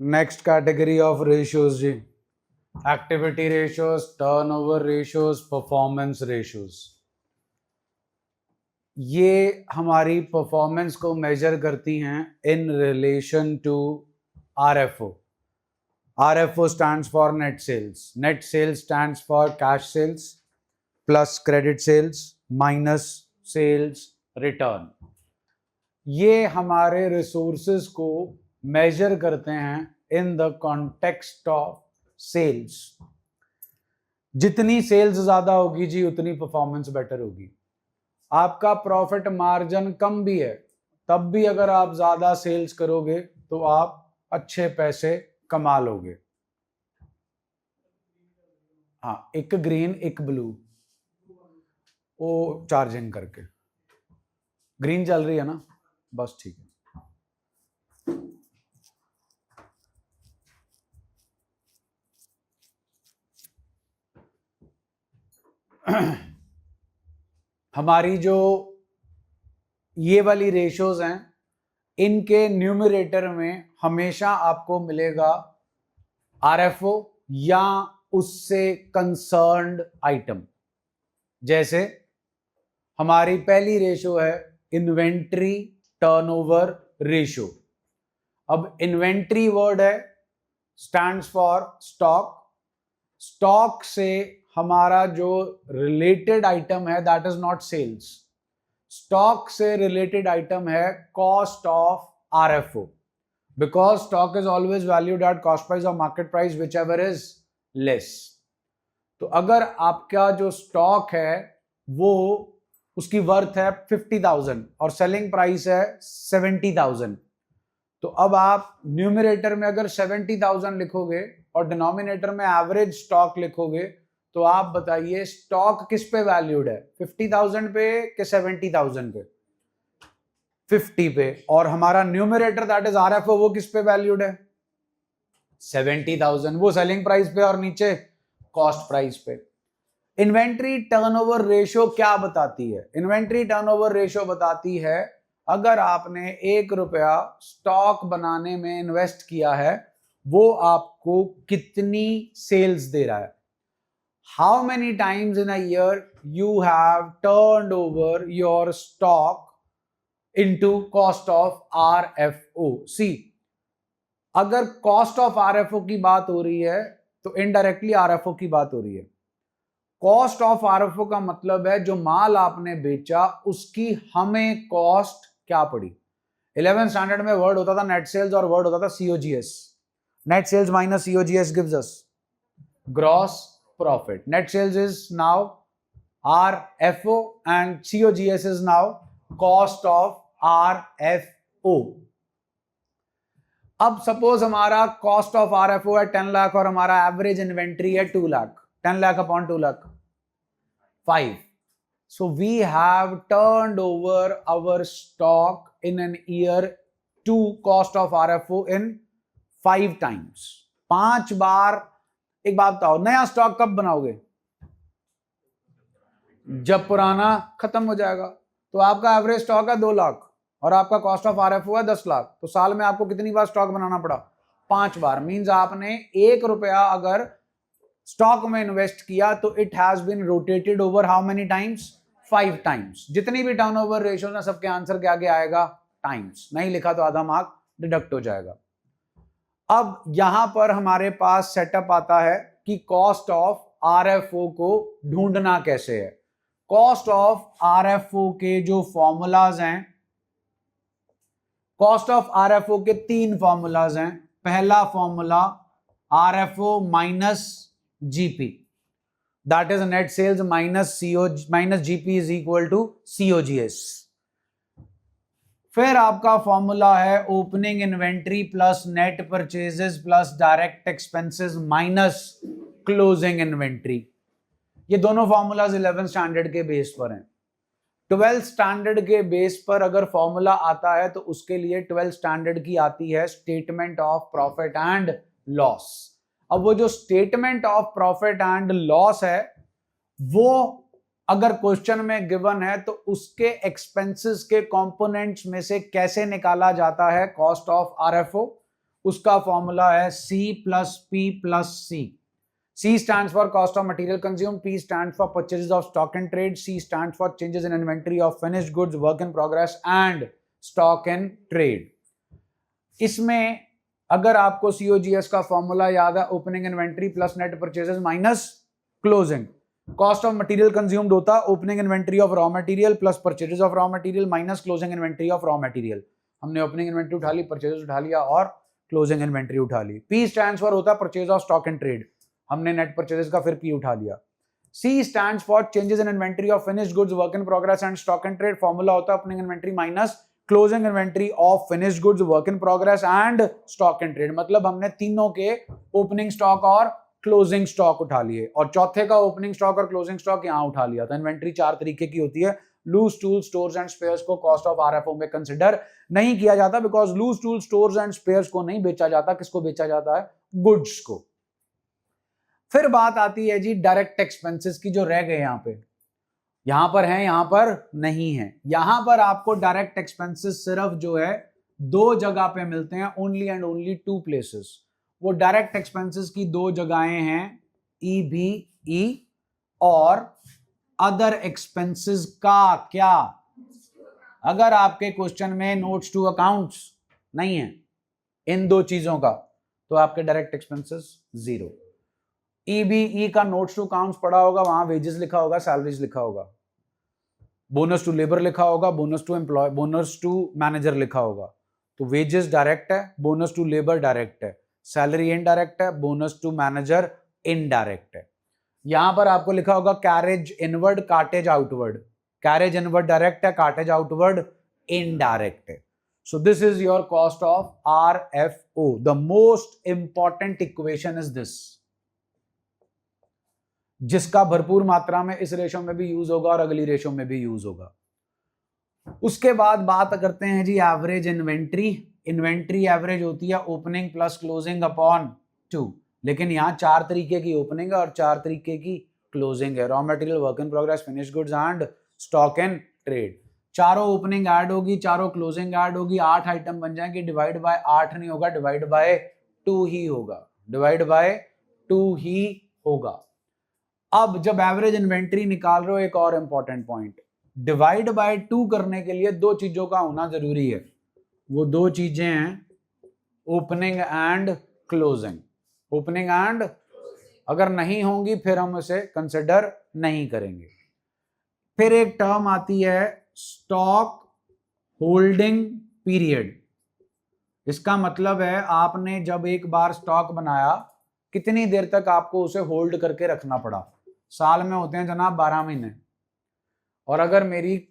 Next category of ratios जी, activity ratios, turnover ratios, performance ratios. ये हमारी performance को मेजर करती हैं in relation to RFO. RFO stands for net sales, net sales stands for cash sales plus credit sales minus sales return. ये हमारे resources को measure करते हैं in the context of sales. जितनी सेल्स ज्यादा होगी जी उतनी परफॉर्मेंस बेटर होगी। आपका प्रॉफिट मार्जिन कम भी है तब भी अगर आप ज्यादा सेल्स करोगे तो आप अच्छे पैसे कमा लोगे। हाँ, एक ग्रीन एक ब्लू, वो चार्जिंग करके ग्रीन चल रही है ना, बस ठीक है। हमारी जो ये वाली रेशियोज हैं इनके न्यूमरेटर में हमेशा आपको मिलेगा आरएफओ या उससे कंसर्न्ड आइटम। जैसे हमारी पहली रेशियो है इन्वेंट्री टर्नओवर रेशियो। अब इन्वेंट्री वर्ड है, स्टैंड्स फॉर स्टॉक। स्टॉक से हमारा जो रिलेटेड आइटम है that is not sales. Stock से रिलेटेड आइटम है cost of RFO, because stock is always valued at cost price और market price whichever is less. तो अगर आपका जो स्टॉक है वो उसकी वर्थ है 50,000 और सेलिंग प्राइस है 70,000, तो अब आप न्यूमरेटर में अगर 70,000 लिखोगे और डिनोमिनेटर में एवरेज स्टॉक लिखोगे तो आप बताइए स्टॉक किस पे वैल्यूड है, 50,000 पे कि 70,000 पे? 50 पे। और हमारा न्यूमरेटर दैट इज आरएफओ वो किस पे वैल्यूड है? 70,000। वो सेलिंग प्राइस पे और नीचे कॉस्ट प्राइस पे। इन्वेंट्री टर्नओवर रेशियो क्या बताती है? इन्वेंट्री टर्नओवर रेशियो बताती है अगर आपने 1 रुपया स्टॉक बनाने में इन्वेस्ट किया है वो आपको कितनी सेल्स दे रहा है। How many times in a year you have turned over your stock into cost of RFO. See, अगर कॉस्ट ऑफ आरएफओ की बात हो रही है तो इनडायरेक्टली आरएफओ की बात हो रही है। कॉस्ट ऑफ आरएफओ का मतलब है जो माल आपने बेचा उसकी हमें कॉस्ट क्या पड़ी। 11th स्टैंडर्ड में वर्ड होता था नेट सेल्स और वर्ड होता था COGS. Net sales minus COGS gives us gross profit. Net sales is now RFO and COGS is now cost of RFO. अब सपोज हमारा कॉस्ट ऑफ आरएफओ है 10 लाख और हमारा एवरेज इन्वेंट्री है 2 lakh. 10 lakh upon 2 lakh, 5. So we have turned over our stock in an year to cost of RFO in 5 times. 5 बार। एक बात बताओ, नया स्टॉक कब बनाओगे? जब पुराना खत्म हो जाएगा। तो आपका एवरेज स्टॉक है 2 लाख और आपका कॉस्ट ऑफ आरएफओ है 10 लाख, तो साल में आपको कितनी बार स्टॉक बनाना पड़ा? 5 बार। मींस आपने 1 रुपया अगर स्टॉक में इन्वेस्ट किया तो it has been rotated over how many times? 5 times. जितनी भी टर्नओवर रेशियो है सबके आंसर के आगे आएगा टाइम्स। नहीं लिखा तो आधा मार्क डिडक्ट हो जाएगा। अब यहां पर हमारे पास सेटअप आता है कि कॉस्ट ऑफ आरएफओ को ढूंढना कैसे है। कॉस्ट ऑफ आरएफओ के जो फॉर्मूलाज हैं, कॉस्ट ऑफ आरएफओ के 3 फॉर्मूलाज हैं। पहला formula RFO minus GP, that is net sales minus GP is equal to COGS। फिर आपका फॉर्मूला है opening inventory plus net purchases plus direct expenses minus closing inventory. ये दोनों formulas 11th standard के base पर हैं। 12th स्टैंडर्ड के base पर अगर फॉर्मूला आता है तो उसके लिए 12th स्टैंडर्ड की आती है statement of profit and loss. अब वो जो statement of profit and loss है वो अगर क्वेश्चन में गिवन है तो उसके एक्सपेंसेस के कंपोनेंट्स में से कैसे निकाला जाता है कॉस्ट ऑफ आरएफओ, उसका फॉर्मूला है C plus P plus C. C stands for cost of material consumed, P stands for purchases of stock and trade, C stands for changes in inventory of finished goods, work in progress and stock and trade. इसमें अगर आपको COGS का formula याद है, opening inventory plus net purchases minus closing. Cost of material consumed होता opening inventory of raw material plus purchases of raw material minus closing inventory of raw material. हमने opening inventory उठा ली, purchases उठा लिया और closing inventory उठा ली. P stands for होता purchase of stock and trade, हमने नेट परचेजेस का फिर P उठा लिया. C stands for changes in inventory of finished goods, work in progress and stock and trade. Formula होता है opening inventory minus closing inventory of finished goods, work in progress and stock and trade. मतलब हमने तीनों के opening stock और closing stock उठा लिए और चौथे का ओपनिंग स्टॉक और क्लोजिंग स्टॉक यहां उठा लिया. तो इन्वेंट्री चार तरीके की होती है. Loose tool stores and spares को कॉस्ट ऑफ आरएफओ में कंसिडर नहीं किया जाता because loose tool stores and spares को नहीं बेचा जाता. किसको बेचा जाता है? गुड्स को. फिर बात आती है जी डायरेक्ट एक्सपेंसेस की, जो रह गए यहां पर है, यहां पर नहीं है. यहां पर आपको डायरेक्ट एक्सपेंसेस सिर्फ जो है दो जगह पे मिलते हैं, only and only two places. वो डायरेक्ट एक्सपेंसेस की दो जगहें हैं, EBE और अदर एक्सपेंसेस का क्या. अगर आपके क्वेश्चन में नोट्स टू अकाउंट्स नहीं है इन दो चीजों का, तो आपके डायरेक्ट एक्सपेंसेस जीरो. EBE का नोट्स टू अकाउंट्स पड़ा होगा, वहां वेजेस लिखा होगा, सैलरीज लिखा होगा, बोनस टू लेबर लिखा होगा, bonus to employ, bonus to manager लिखा होगा. तो वेजेस डायरेक्ट है, बोनस टू लेबर डायरेक्ट है, सैलरी इनडायरेक्ट है, बोनस टू मैनेजर इनडायरेक्ट है. यहां पर आपको लिखा होगा carriage inward, cartage outward. Carriage inward direct है, कार्टेज आउटवर्ड इनडायरेक्ट है. So this is your cost of RFO. The most important equation is this, जिसका भरपूर मात्रा में इस रेशो में भी यूज होगा और अगली रेशो में भी यूज होगा. उसके बाद बात करते हैं जी एवरेज इन्वेंट्री. इन्वेंट्री एवरेज होती है ओपनिंग प्लस क्लोजिंग अपॉन 2. लेकिन यहां चार तरीके की ओपनिंग है और चार तरीके की क्लोजिंग है. Raw material, work in progress, finish goods and stock and trade. चारों ओपनिंग ऐड होगी, चारों क्लोजिंग ऐड होगी, 8 आइटम बन जाएंगे. डिवाइड बाय 8 नहीं होगा, डिवाइड बाय 2 ही होगा, डिवाइड बाय 2 ही होगा. अब जब एवरेज इन्वेंट्री निकाल रहे हो, एक और इंपॉर्टेंट पॉइंट, डिवाइड बाय 2 करने के लिए दो चीजों का होना जरूरी है. वो दो चीजें हैं opening and closing. Opening and अगर नहीं होंगी फिर हम उसे कंसिडर नहीं करेंगे. फिर एक टर्म आती है स्टॉक होल्डिंग पीरियड. इसका मतलब है आपने जब एक बार स्टॉक बनाया, कितनी देर तक आपको उसे होल्ड करके रखना पड़ा. साल में होते हैं जनाब 12 महीने. और अगर मेरी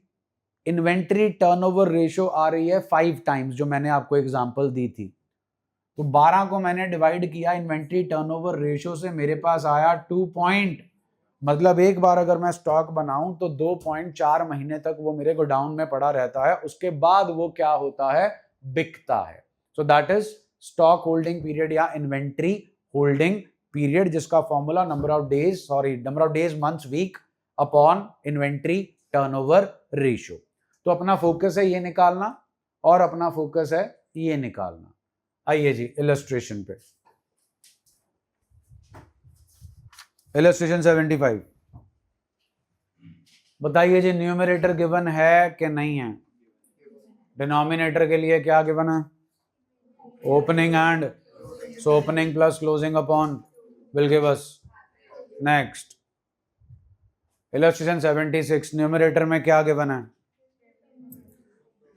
इन्वेंट्री टर्नओवर रेशो आ रही है 5 टाइम्स, जो मैंने आपको एग्जांपल दी थी, तो 12 को मैंने डिवाइड किया इन्वेंट्री टर्नओवर रेशो से, मेरे पास आया 2 पॉइंट. मतलब एक बार अगर मैं स्टॉक बनाऊं तो 2.4 महीने तक वो मेरे गोडाउन में पड़ा रहता है. उसके बाद वो क्या होता है? बिकता है. So that is stock holding period या इन्वेंट्री होल्डिंग पीरियड, जिसका formula number of days months week upon inventory turnover ratio. तो अपना फोकस है ये निकालना और अपना फोकस है ये निकालना. आइए जी इलस्ट्रेशन पे. इलस्ट्रेशन 75. बताइए जी न्यूमरेटर गिवन है कि नहीं है? डिनोमिनेटर के लिए क्या गिवन है? Opening and, so opening plus closing upon will give us. next illustration 76. Numerator में क्या गिवन है?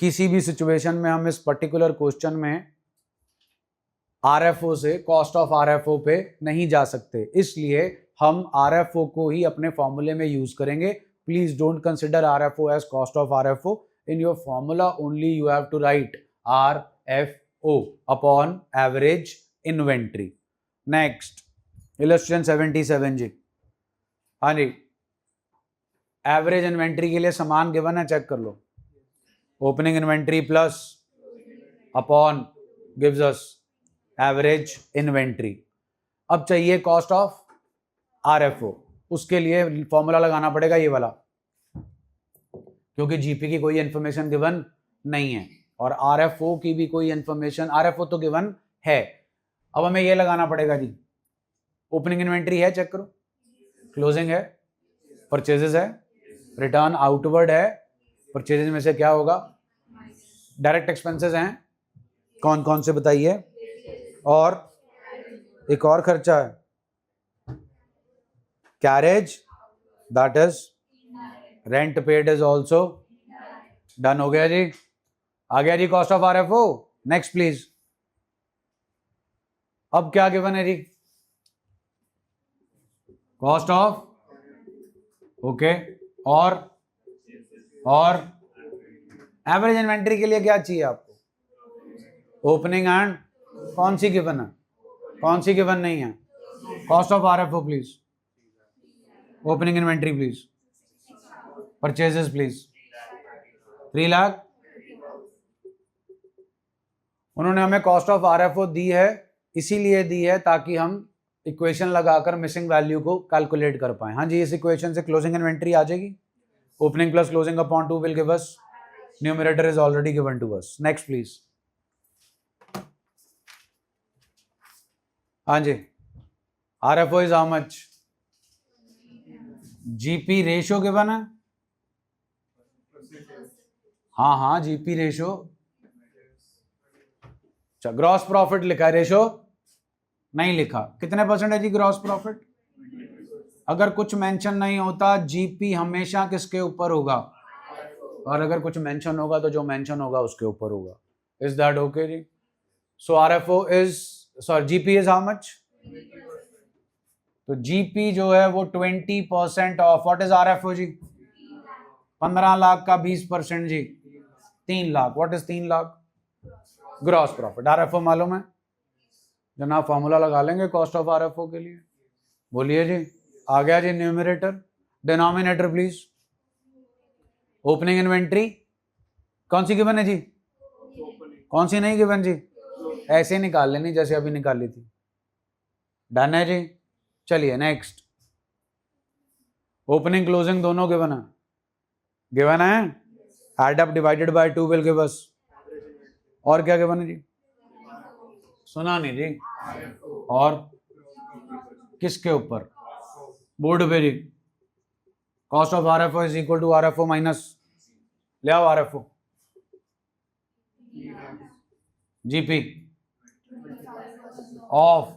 किसी भी सिचुएशन में हम इस पर्टिकुलर क्वेश्चन में RFO से कॉस्ट ऑफ RFO पे नहीं जा सकते, इसलिए हम RFO को ही अपने फॉर्मूले में यूज करेंगे. Please don't consider RFO as cost of RFO. In your formula only you have to write RFO upon average inventory. Next illustration 77 जी. हाँ जी, एवरेज इन्वेंट्री के लिए समान गिवन है, चेक कर लो. Opening inventory plus upon gives us average inventory. अब चाहिए कॉस्ट ऑफ RFO. उसके लिए फॉर्मूला लगाना पड़ेगा ये वाला, क्योंकि जीपी की कोई इंफॉर्मेशन गिवन नहीं है और RFO की भी कोई इंफॉर्मेशन, RFO तो गिवन है। अब हमें ये लगाना पड़ेगा जी, ओपनिंग इन्वेंट्री है, चेक करो, क्लोजिंग है, परचेजेस है, रिटर्न आउटवर्ड है, परचेजेस में से क्या होगा, डायरेक्ट एक्सपेंसेस हैं, कौन कौन से बताइए, और एक और खर्चा है carriage, that is rent paid is also done. हो गया जी, आ गया जी cost of RFO. Next please. अब क्या गिवन है जी, कॉस्ट ऑफ, ओके, और एवरेज इन्वेंट्री के लिए क्या चाहिए आपको, ओपनिंग एंड, कौन सी गिवन है, कौन सी गिवन नहीं है, cost of RFO please, opening inventory please, purchases please, 3 lakh. उन्होंने हमें कॉस्ट ऑफ आरएफओ दी है, इसीलिए दी है ताकि हम इक्वेशन लगाकर मिसिंग वैल्यू को कैलकुलेट कर पाए। हाँ जी, इस इक्वेशन से क्लोजिंग इन्वेंट्री आ जाएगी, opening plus closing upon 2 will give us, numerator is already given to us. Next please. हाँ जी, RFO is how much, GP ratio given है, हाँ जीपी रेशियो, अच्छा ग्रॉस प्रॉफिट लिखा है, रेशियो नहीं लिखा, कितने परसेंट है जी ग्रॉस प्रॉफिट। अगर कुछ मेंशन नहीं होता जीपी हमेशा किसके ऊपर होगा, और अगर कुछ मेंशन होगा तो जो मेंशन होगा उसके ऊपर होगा। इज दैट ओके जी। So RFO is, sorry GP is how much, तो जीपी जो है वो 20% ऑफ व्हाट इज आरएफओ जी, 15 लाख का 20% जी 3 lakh. What is 3 lakh, gross profit. RFO मालूम है जनाब, फॉर्मूला लगा लेंगे कॉस्ट ऑफ आरएफओ के लिए। बोलिए जी, आ गया जी numerator, denominator please, opening inventory कौन सी गिवन है जी, कौन सी नहीं गिवन जी, ऐसे निकाल लेनी जैसे अभी निकाली थी। डन है जी, चलिए नेक्स्ट। ओपनिंग क्लोजिंग दोनों गिवन है, गिवन है, add up divided by 2 will give us, और क्या गिवन है जी, सुना नहीं जी, और किसके ऊपर, बोर्ड पे जी, cost of RFO is equal to RFO minus, ले आओ आरएफओ, जीपी ऑफ,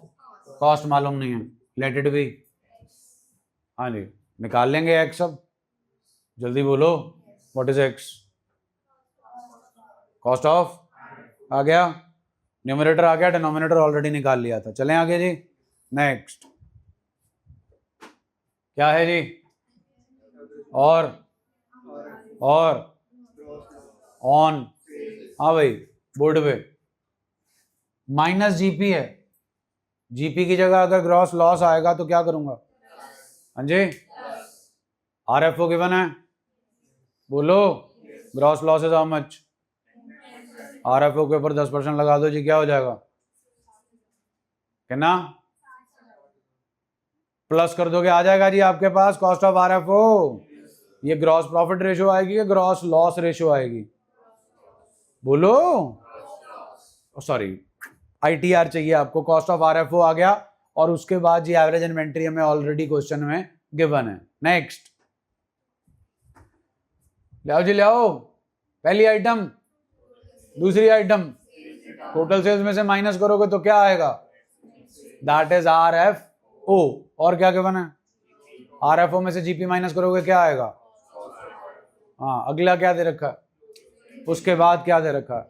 कॉस्ट मालूम नहीं है, लेट इट बी। हाँ जी, निकाल लेंगे एक्स, अब जल्दी बोलो, what is x, cost of आ गया, न्यूमरेटर आ गया, डिनोमिनेटर ऑलरेडी निकाल लिया था। चलें आगे जी, नेक्स्ट क्या है जी, और ऑन, हाँ भाई बोर्ड पे माइनस जीपी है, जीपी की जगह अगर ग्रॉस लॉस आएगा तो क्या करूंगा, हाँ जी, आरएफओ गिवन है, बोलो, gross loss is how much, RFO के ऊपर 10% लगा दो जी, क्या हो जाएगा, कितना, प्लस कर दोगे आ जाएगा जी आपके पास कॉस्ट ऑफ आरएफओ। ये ग्रॉस प्रॉफिट रेशियो आएगी या ग्रॉस लॉस रेशियो आएगी, बोलो, सॉरी आईटीआर चाहिए आपको, कॉस्ट ऑफ आरएफओ आ गया, और उसके बाद जी एवरेज इन्वेंट्री हमें ऑलरेडी क्वेश्चन में गिवन है। नेक्स्ट ले आओ जी, ले आओ, पहली आइटम, दूसरी आइटम, टोटल सेल्स में से माइनस करोगे तो क्या आएगा, दैट इज आरएफओ, और क्या गिवन है, आरएफओ में से जीपी माइनस करोगे क्या आएगा, हाँ अगला क्या दे रखा है, उसके बाद क्या दे रखा है,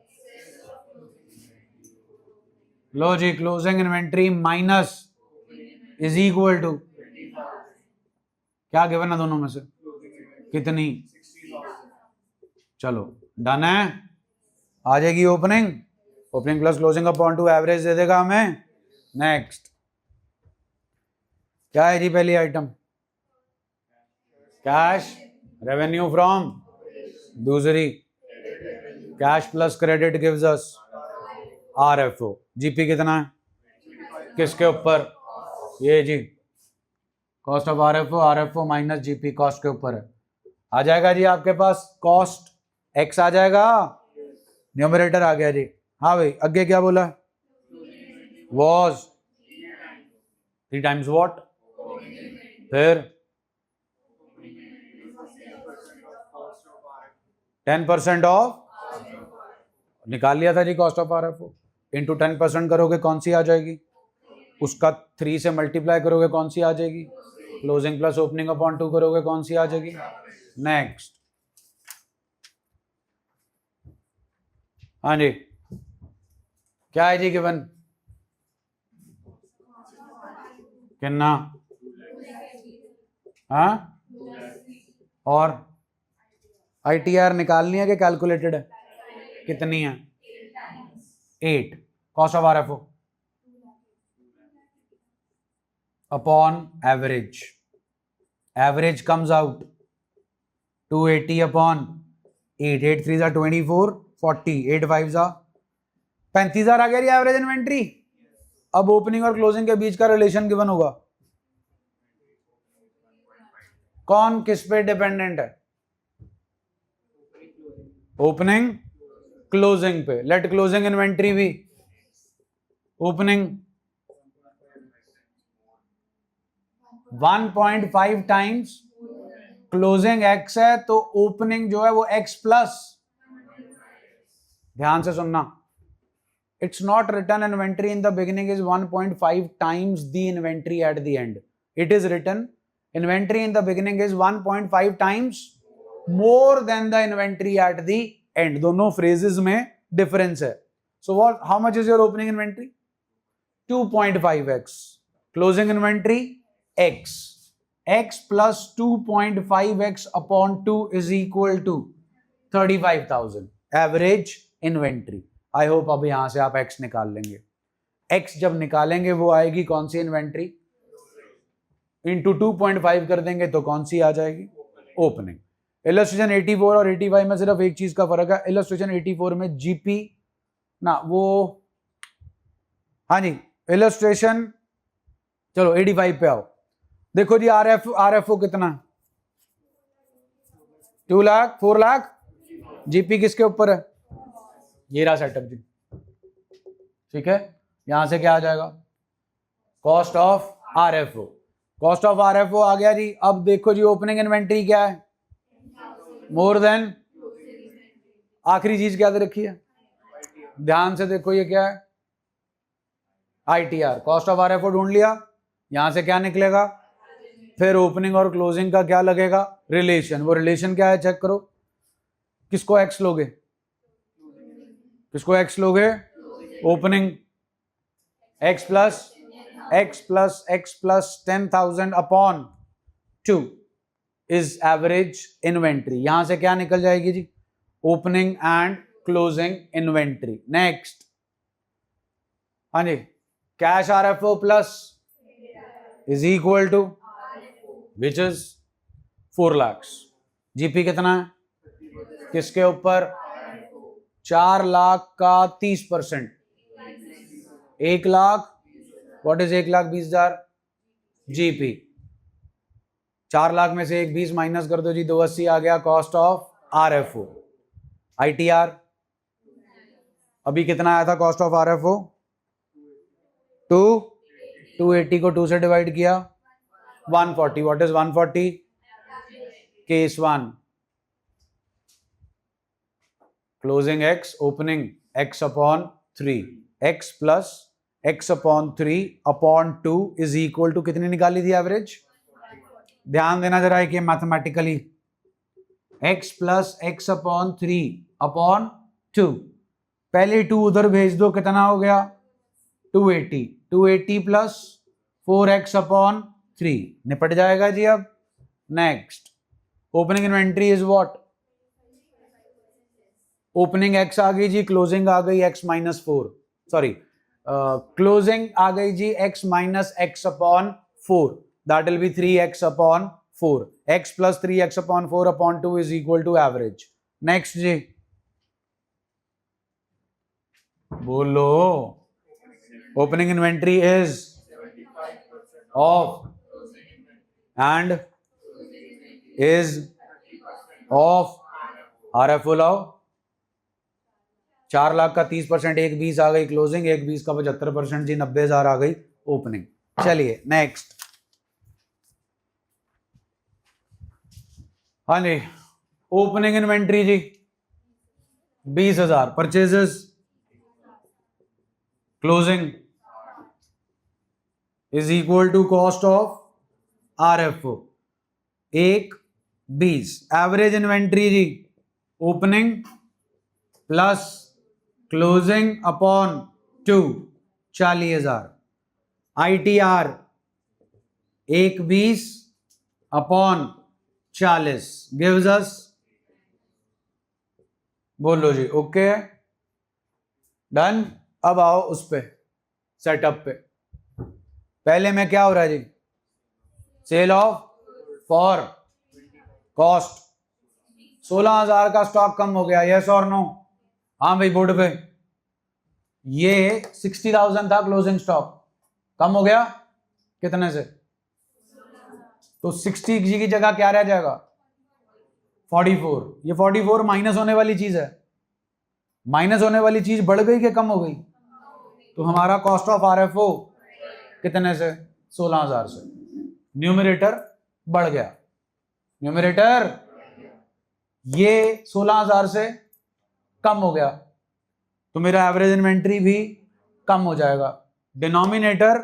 लो जी, closing inventory minus is equal to, क्या गिवन है दोनों में से, कितनी, चलो डन है, आ जाएगी opening, opening plus closing upon 2 average दे देगा हमें। नेक्स्ट क्या है जी, पहली आइटम कैश रेवेन्यू फ्रॉम, दूसरी cash plus credit gives us RFO, GP कितना है, किसके ऊपर, ये जी cost of RFO, RFO minus GP cost के ऊपर है, आ जाएगा जी आपके पास कॉस्ट एक्स आ जाएगा, न्यूमरेटर आ गया जी। हाँ भाई, आगे क्या बोला, was 3 times what? फिर 10% ऑफ, निकाल लिया था जी कॉस्ट ऑफ आरएफओ, इंटू 10% करोगे कौन सी आ जाएगी, उसका 3 से मल्टीप्लाई करोगे कौन सी आ जाएगी, क्लोजिंग प्लस ओपनिंग अपॉन 2 करोगे कौन सी आ जाएगी। नेक्स्ट, हाँ जी, क्या है जी गिवन, कितना, हाँ, और आईटीआर निकालनी है कि कैलकुलेटेड है, कितनी है, 8, cost of RFO upon average, average comes out 280 upon 8, 8 3 24, 40, 8 5 35,000 आ गया एवरेज इन्वेंट्री। अब ओपनिंग और क्लोजिंग के बीच का रिलेशन गिवन होगा, कौन किस पे डिपेंडेंट है, ओपनिंग क्लोजिंग पे, लेट क्लोजिंग इन्वेंट्री भी ओपनिंग 1.5 टाइम्स, क्लोजिंग x है तो ओपनिंग जो है वो x प्लस, ध्यान से सुनना, it's not written inventory in the beginning is 1.5 times the inventory at the end, it is written inventory in the beginning is 1.5 times more than the inventory at the end, दोनों phrases में difference है। So what, how much is your opening inventory, 2.5x, closing inventory x, x plus 2.5x upon 2 is equal to 35,000 average inventory। I hope अब यहां से आप x निकाल लेंगे, x जब निकालेंगे वो आएगी कौन सी इन्वेंट्री, इंटू 2.5 कर देंगे तो कौन सी आ जाएगी, ओपनिंग। इलस्ट्रेशन 84 और 85 में सिर्फ एक चीज का फर्क है, इलस्ट्रेशन 84 में जीपी ना वो, हाँ जी, इलस्ट्रेशन, चलो 85 पे आओ, देखो जी आरएफओ कितना, 2 लाख 4 लाख, जीपी किसके ऊपर है, ये रहा सेटअप जी, ठीक है, यहां से क्या आ जाएगा, cost of RFO, cost of RFO आ गया जी। अब देखो जी ओपनिंग इन्वेंट्री क्या है, मोर देन, आखिरी चीज क्या दे रखी है, ध्यान से देखो ये क्या है, आईटीआर, कॉस्ट ऑफ आरएफओ ढूंढ लिया, यहां से क्या निकलेगा, फिर ओपनिंग और क्लोजिंग का क्या लगेगा, रिलेशन, वो रिलेशन क्या है चेक करो, किसको एक्स लोगे, किसको एक्स लोगे, opening x plus 10,000 upon 2 is average inventory, यहां से क्या निकल जाएगी जी, opening and closing inventory. Next, हाँ जी, cash RFO plus is equal to which is 4 lakh, GP कितना है, किसके ऊपर, 4 लाख का 30%, 1 lakh, what is 1,20,000 GP, 4 lakh में से 1,20 माइनस कर दो जी, 280 आ गया कॉस्ट ऑफ आरएफओ। आईटीआर अभी कितना आया था कॉस्ट ऑफ आरएफओ, 280 को 2 से डिवाइड किया 140, what is 140, case 1, closing x, opening x upon 3, x plus x upon 3 upon 2 is equal to कितनी निकाली थी एवरेज, ध्यान देना जरा कि mathematically, x plus x upon 3 upon 2, पहले 2 उधर भेज दो, कितना हो गया 280, 280 प्लस 4x अपॉन 3 निपट जाएगा जी। अब next, opening inventory is what, opening x आ गई जी, क्लोजिंग आ गई x माइनस 4, सॉरी क्लोजिंग आ गई जी x minus x upon 4, that will be 3x upon 4, x plus 3x upon 4 upon 2 is equal to average. Next जी बोलो, opening inventory is of and is of RFO लाओ, 4 लाख का 30%, 1,20 आ गई closing, 1,20 का 75% जी, 90,000 आ गई ओपनिंग। चलिए नेक्स्ट। हाँ जी, ओपनिंग इन्वेंट्री जी 20,000, purchases closing is equal to cost of RFO 1,20, average inventory जी opening plus closing upon 2, 40,000, ITR 1,20 upon 40 gives us, बोलो जी ओके डन। अब आओ उस पे सेटअप पे। पहले में क्या हो रहा है जी, सेल ऑफ फॉर कॉस्ट, 16,000 का स्टॉक कम हो गया, यस और नो? हाँ भाई बोर्ड पे, ये 60,000 था क्लोजिंग स्टॉक, कम हो गया कितने से? तो 60 की जगह क्या रह जाएगा? 44। ये 44 माइनस होने वाली चीज है, माइनस होने वाली चीज बढ़ गई कि कम हो गई? तो हमारा कॉस्ट ऑफ RFO कितने से? 16,000 से। न्यूमरेटर बढ़ गया, न्यूमरेटर ये 16,000 से कम हो गया, तो मेरा एवरेज इन्वेंट्री भी कम हो जाएगा। डिनोमिनेटर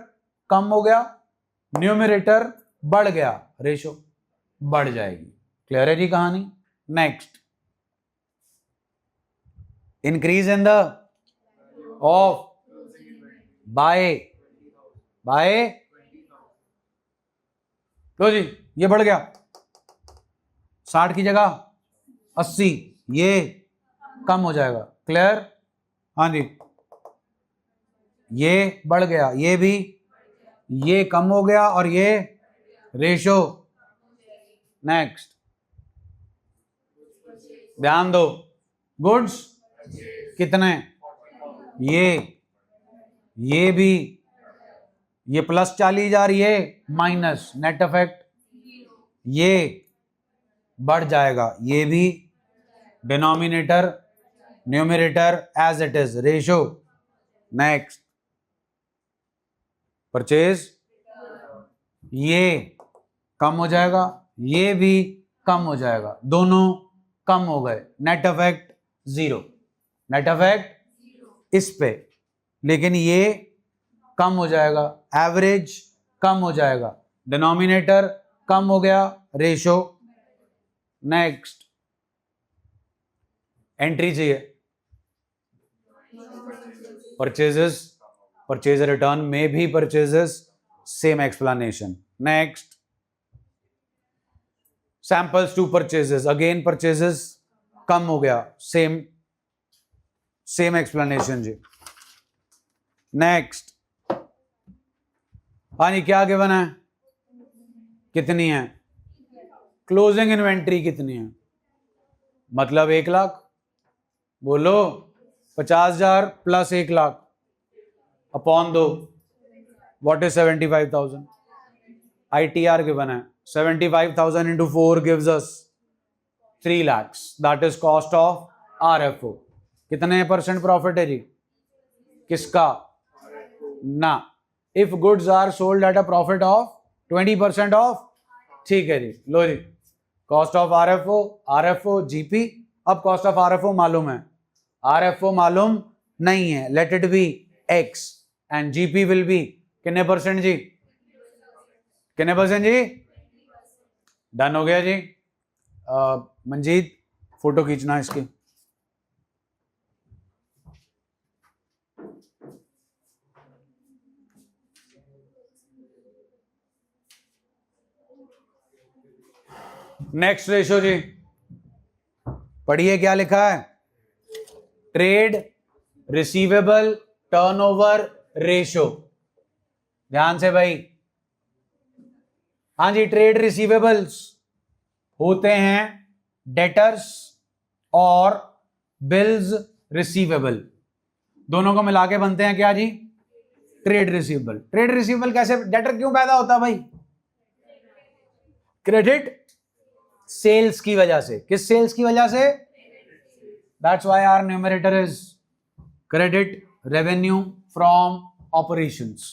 कम हो गया, न्यूमरेटर बढ़ गया, रेशो बढ़ जाएगी। क्लियर है जी कहानी? Next, increase in the of by लो जी, ये बढ़ गया 60 की जगह 80, ये कम हो जाएगा। क्लियर? हाँ जी, ये बढ़ गया, ये भी, ये कम हो गया और ये रेशो। नेक्स्ट, ध्यान दो, गुड्स कितने? ये भी, ये प्लस 40,000, ये माइनस, नेट इफेक्ट ये बढ़ जाएगा, ये भी, denominator numerator as it is, ratio. Next, purchase ये कम हो जाएगा, ये भी कम हो जाएगा, दोनों कम हो गए, नेट इफेक्ट 0, नेट इफेक्ट इस पे, लेकिन ये कम हो जाएगा, एवरेज कम हो जाएगा, डिनोमिनेटर कम हो गया, रेशो। नेक्स्ट, एंट्री चाहिए, परचेजेस, परचेज रिटर्न में भी purchases, same explanation. Next, samples to purchases, again purchases कम हो गया, सेम एक्सप्लेनेशन जी। नेक्स्ट, हाँ जी, क्या गिवन है? कितनी है? क्लोजिंग इन्वेंट्री कितनी है? मतलब 1 लाख, बोलो 50,000 plus 1 lakh upon 2, what is 75,000? ITR given है, 75,000 into 4 gives us 3 lakhs, that is cost of RFO। कितने % प्रॉफिट है जी? किसका? ना, if goods are sold at a profit of 20% of, ठीक है जी, लो जी, कॉस्ट ऑफ RFO GP। अब कॉस्ट ऑफ RFO मालूम है, RFO मालूम नहीं है, let it be X and GP will be कितने % जी? कितने % जी? डन हो गया जी। मंजीत फोटो खींचना इसकी। नेक्स्ट रेशो जी, पढ़िए क्या लिखा है, ट्रेड रिसीवेबल टर्नओवर रेशो। ध्यान से भाई, हाँ जी, ट्रेड रिसीवेबल्स होते हैं डेटर्स और बिल्स रिसीवेबल, दोनों को मिला के बनते हैं क्या जी? Trade receivable. ट्रेड रिसीवेबल कैसे, डेटर क्यों पैदा होता है भाई? क्रेडिट सेल्स की वजह से। किस सेल्स की वजह से? That's why our numerator is credit revenue from operations,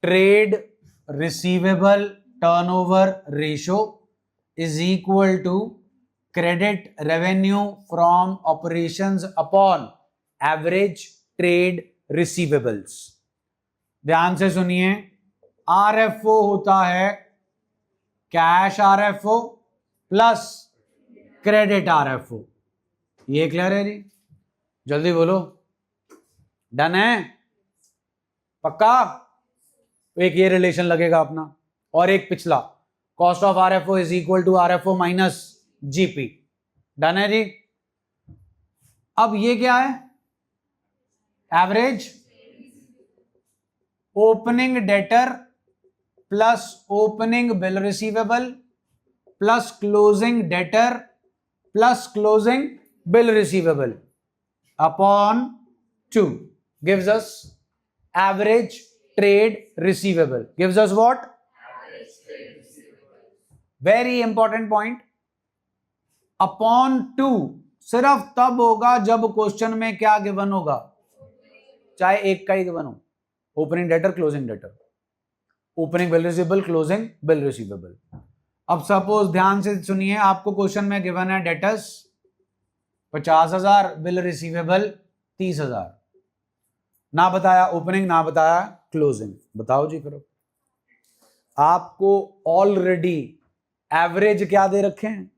trade receivable turnover ratio is equal to credit revenue from operations upon average trade receivables. ध्यान से सुनिए, आरएफओ होता है cash RFO plus credit RFO. ये clear है जी? जल्दी बोलो, डन है? पक्का? एक ये रिलेशन लगेगा अपना और एक पिछला, cost of RFO is equal to RFO minus GP. Done है जी? अब ये क्या है? Average opening debtor plus opening bill receivable plus closing debtor plus closing bill receivable upon 2 gives us average trade receivable. Gives us what? Very important point. Upon 2 सिर्फ तब होगा जब क्वेश्चन में क्या गिवन होगा, चाहे एक का ही गिवन हो, opening debtor closing debtor, opening bill receivable closing bill receivable. अब सपोज ध्यान से सुनिए, आपको क्वेश्चन में गिवन है डेटर्स 50,000, बिल रिसीवेबल 30,000, ना बताया ओपनिंग ना बताया क्लोजिंग। बताओ जी फिर आपको ऑलरेडी एवरेज क्या दे रखे हैं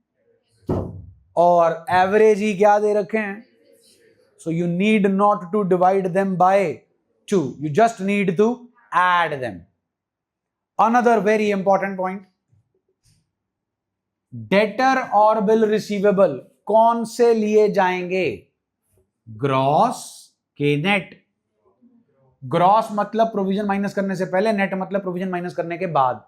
और एवरेज ही क्या दे रखे हैं, so you need not to divide them by 2, you just need to add them. Another very important point, debtor और बिल रिसीवेबल कौन से लिए जाएंगे, ग्रॉस के नेट। ग्रॉस मतलब प्रोविजन माइनस करने से पहले, नेट मतलब प्रोविजन माइनस करने के बाद।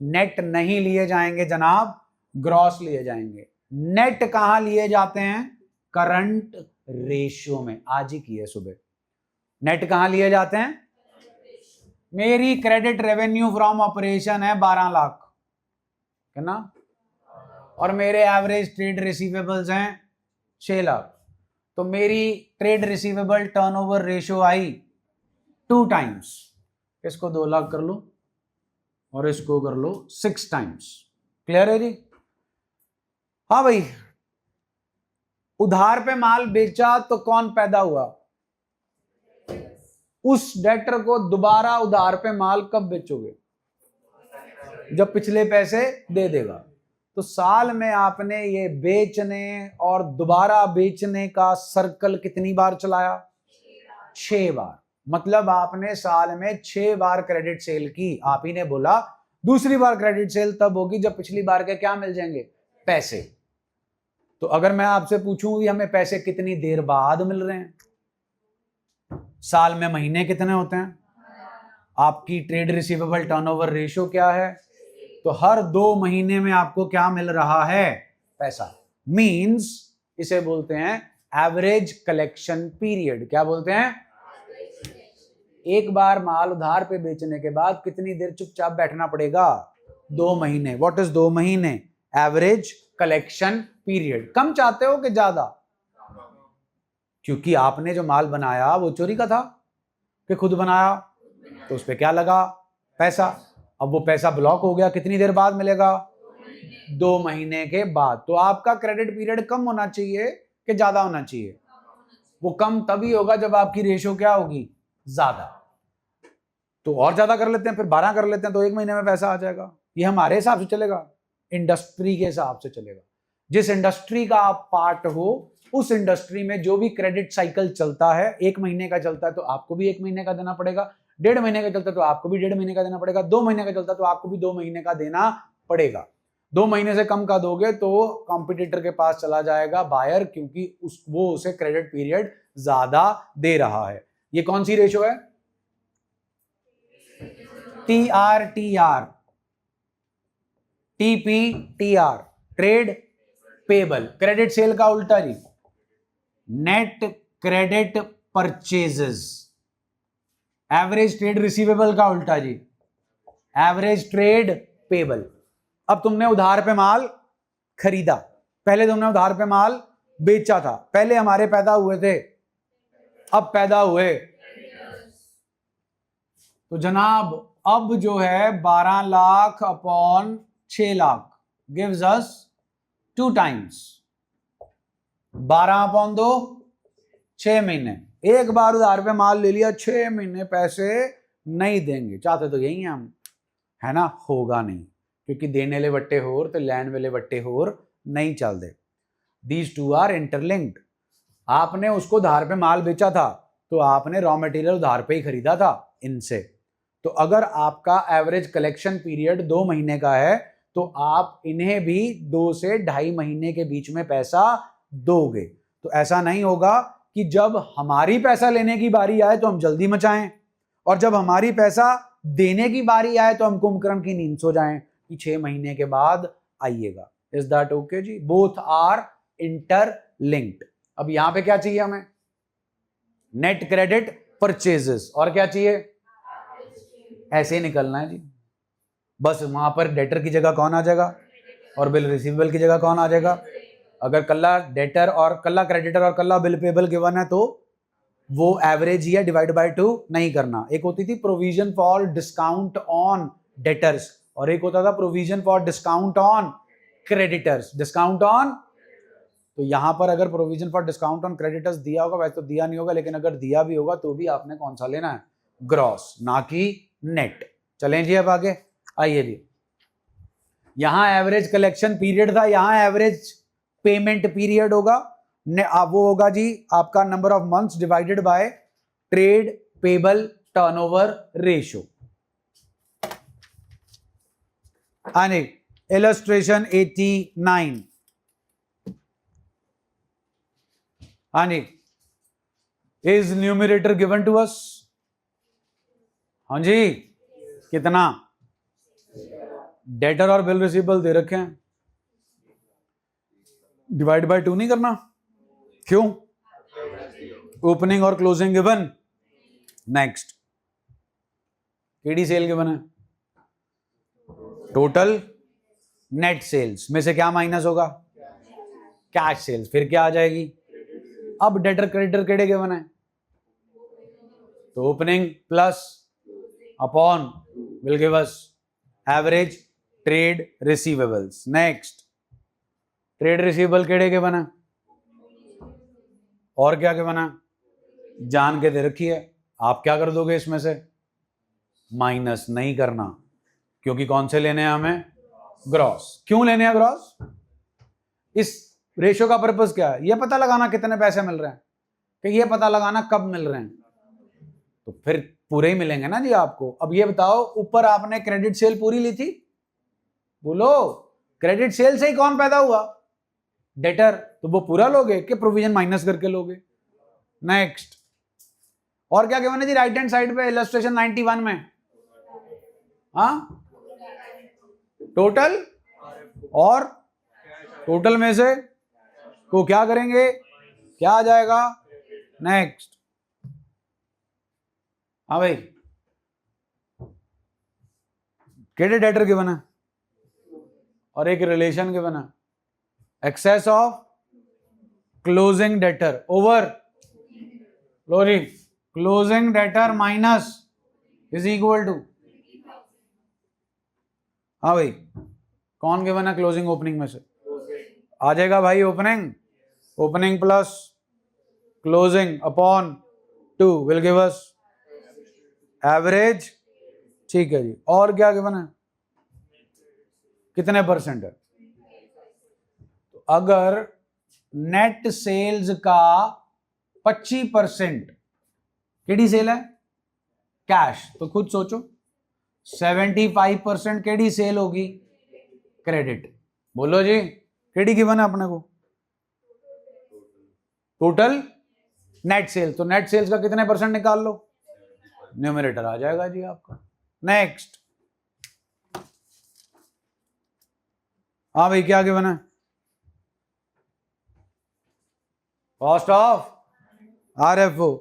नेट नहीं लिए जाएंगे जनाब, ग्रॉस लिए जाएंगे। नेट कहां लिए जाते हैं, करंट रेशियो में। आज ही की है सुबह, नेट कहां लिए जाते हैं, मेरी क्रेडिट रेवेन्यू फ्रॉम ऑपरेशन है 12 लाख है ना, और मेरे एवरेज ट्रेड रिसीवेबल्स हैं 6 लाख, तो मेरी ट्रेड रिसीवेबल टर्नओवर रेशियो आई 2 टाइम्स। इसको 2 लाख कर लो और इसको कर लो 6 टाइम्स। क्लियर है जी? हाँ भाई, उधार पे माल बेचा तो कौन पैदा हुआ, उस डेटर को दोबारा उधार पे माल कब बेचोगे, जब पिछले पैसे दे देगा। तो साल में आपने ये बेचने और दोबारा बेचने का सर्कल कितनी बार चलाया, 6 बार। मतलब आपने साल में 6 बार क्रेडिट सेल की। आप ही ने बोला दूसरी बार क्रेडिट सेल तब होगी जब पिछली बार के क्या मिल जाएंगे, पैसे। तो अगर मैं आपसे पूछूं कि हमें पैसे कितनी देर बाद मिल रहे हैं, साल में महीने कितने होते हैं, आपकी ट्रेड रिसीवेबल टर्नओवर रेशियो क्या है, तो हर 2 महीने में आपको क्या मिल रहा है, पैसा। मींस इसे बोलते हैं एवरेज कलेक्शन पीरियड। क्या बोलते हैं, एक बार माल उधार पे बेचने के बाद कितनी देर चुपचाप बैठना पड़ेगा, 2 महीने। व्हाट इज 2 महीने, एवरेज कलेक्शन पीरियड। कम चाहते हो कि ज्यादा, क्योंकि आपने जो माल बनाया वो चोरी का था कि खुद बनाया, तो उस पर क्या लगा, पैसा। अब वो पैसा ब्लॉक हो गया, कितनी देर बाद मिलेगा, 2 महीने के बाद। तो आपका क्रेडिट पीरियड कम होना चाहिए कि ज्यादा होना चाहिए, वो कम तभी होगा जब आपकी रेशियो क्या होगी, ज्यादा। तो और ज्यादा कर लेते हैं, फिर 12 कर लेते हैं, तो 1 महीने में पैसा आ जाएगा। ये हमारे हिसाब से चलेगा, इंडस्ट्री के हिसाब से चलेगा। जिस इंडस्ट्री का आप पार्ट हो, उस इंडस्ट्री में जो भी क्रेडिट साइकिल चलता है, 1 महीने का चलता है तो आपको भी 1 महीने का देना पड़ेगा, 1.5 महीने का चलता है तो आपको भी 1.5 महीने का देना पड़ेगा, 2 महीने का चलता है तो आपको भी 2 महीने का देना पड़ेगा। 2 महीने से कम का दोगे तो कॉम्पिटिटर के पास चला जाएगा बायर, क्योंकि वो उसे क्रेडिट पीरियड ज्यादा दे रहा है। ये कौन सी रेशो है, TRTR, TPTR, trade payable. Credit sale का उल्टा जी, net credit purchases. Average trade receivable का उल्टा जी, एवरेज ट्रेड पेबल। अब तुमने उधार पे माल खरीदा, पहले तुमने उधार पे माल बेचा था, पहले हमारे पैदा हुए थे, अब पैदा हुए। तो जनाब अब जो है 12 lakh upon 6 lakh gives us 2 times 12 upon 2 6 महीने। एक बार उधार पे माल ले लिया, 6 महीने पैसे नहीं देंगे, चाहते तो यही हैं हम, है ना। होगा नहीं, क्योंकि देने वाले वट्टे होर तो लैंड वाले वट्टे होर नहीं चलते। These two are interlinked. आपने उसको उधार पे माल बेचा था तो आपने रॉ मटेरियल उधार पे ही खरीदा था इनसे। तो अगर आपका एवरेज कलेक्शन पीरियड 2 महीने का है तो आप इन्हें भी 2 से 2.5 महीने के बीच में पैसा दोगे। तो ऐसा नहीं होगा कि जब हमारी पैसा लेने की बारी आए तो हम जल्दी मचाएं और जब हमारी पैसा देने की बारी आए तो हम कुंभकर्ण की नींद सो जाएं कि 6 महीने के बाद आइएगा। इज दैट ओके जी? Both are interlinked. अब यहां पे क्या चाहिए हमें? Net credit purchases. और क्या चाहिए? ऐसे ही निकलना है जी। बस वहां पर डेटर की जगह कौन आ जाएगा और बिल रिसीवेबल की जगह कौन आ जाएगा। अगर कल्ला डेटर और कल्ला क्रेडिटर और कल्ला बिल पेबल गिवन है तो वो एवरेज ही है, डिवाइड बाय 2 नहीं करना। एक होती थी provision for discount on debtors और एक होता था provision for discount on creditors. Discount on, तो यहां पर अगर provision for discount on creditors दिया होगा, वैसे तो दिया नहीं होगा, लेकिन अगर दिया भी होगा तो भी आपने कौन सा लेना है? ग्रॉस, ना कि नेट। चलें जी अब आगे आइए जी। यहां एवरेज कलेक्शन पीरियड था, यहां एवरेज पेमेंट पीरियड होगा। वो होगा जी आपका number of months divided by trade payable turnover ratio. आने इलस्ट्रेशन 89। आने is numerator given to us? हाँ जी, कितना? डेटर और बिल रिसीवेबल दे रखे हैं, डिवाइड बाय 2 नहीं करना। क्यों? ओपनिंग और क्लोजिंग गिवन। नेक्स्ट, केडी सेल गिवन है, टोटल नेट सेल्स में से क्या माइनस होगा? Cash sales. फिर क्या आ जाएगी? अब डेटर क्रेडिटर केड़े गिवन है तो opening plus upon will give us average trade receivables. Next, trade receivable केड़े के बना और क्या के बना? जान के दे रखी है। आप क्या कर दोगे इसमें से? माइनस नहीं करना, क्योंकि कौन से लेने हैं हमें? ग्रॉस। क्यों लेने हैं ग्रॉस? इस रेशियो का पर्पस क्या है? यह पता लगाना कितने पैसे मिल रहे हैं, कि यह पता लगाना कब मिल रहे हैं। तो फिर पूरे ही मिलेंगे ना जी आपको। अब ये बताओ, ऊपर आपने क्रेडिट सेल पूरी ली थी, बोलो क्रेडिट सेल से ही कौन पैदा हुआ? डेटर। तो वो पूरा लोगे कि प्रोविजन माइनस करके लोगे? नेक्स्ट, और क्या गिवन है जी राइट हैंड साइड पे इलस्ट्रेशन 91 में? हाँ, टोटल, और टोटल में से को क्या करेंगे? क्या आ जाएगा? नेक्स्ट, हाँ भाई, क्रेडिट डेटर गिवन है और एक रिलेशन गिवन है, excess of closing debtor over closing debtor minus is equal to. हाँ भाई, कौन गिवन है क्लोजिंग ओपनिंग में से? आ जाएगा भाई opening plus closing upon 2 will give us average. ठीक है जी, और क्या गिवन है? कितने परसेंट है? तो अगर नेट सेल्स का 25% केडी सेल है? कैश। तो खुद सोचो 75% केडी सेल होगी? क्रेडिट। बोलो जी, केडी गिवन है अपने को? Total net cell. तो नेट सेल्स का कितने परसेंट निकाल लो, न्यूमरेटर आ जाएगा जी आपका। नेक्स्ट, हाँ भाई, क्या गिवन है? Cost of RFO.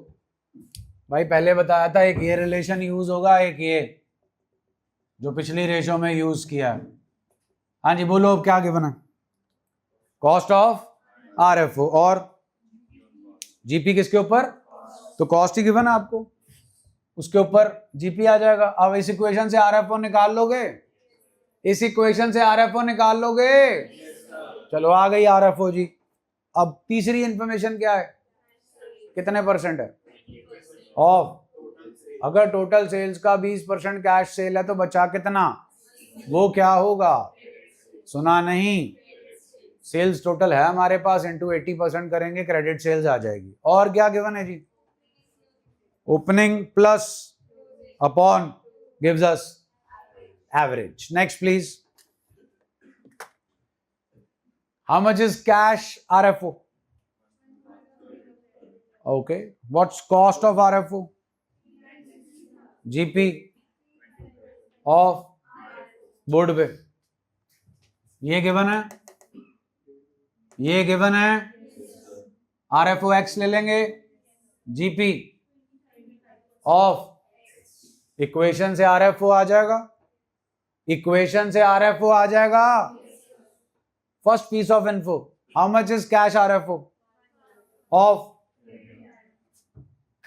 भाई पहले बताया था, एक ये रिलेशन यूज होगा, एक ये जो पिछली रेशो में यूज किया है। हाँ जी बोलो, अब क्या गिवन है? कॉस्ट ऑफ RFO और GP किसके ऊपर, तो कॉस्ट ही गिवन है आपको, उसके ऊपर GP आ जाएगा। अब इस इक्वेशन से RFO निकाल लोगे, इस इक्वेशन से RFO निकाल लोगे, चलो आ गई RFO जी। अब तीसरी इंफॉर्मेशन क्या है, कितने परसेंट है ऑफ, अगर टोटल सेल्स का 20% कैश सेल है तो बचा कितना, वो क्या होगा, सुना नहीं, सेल्स टोटल है हमारे पास इंटू 80% करेंगे, क्रेडिट सेल्स आ जाएगी। और क्या गिवन है जी, opening plus upon gives us average. Next please, how much is cash RFO, okay, what's cost of RFO, GP ऑफ बोर्ड पे, ये गिवन है, ये गिवन है, RFO X ले लेंगे, GP ऑफ, इक्वेशन से RFO आ जाएगा, इक्वेशन से RFO आ जाएगा। First piece of info, how much is cash RFO of,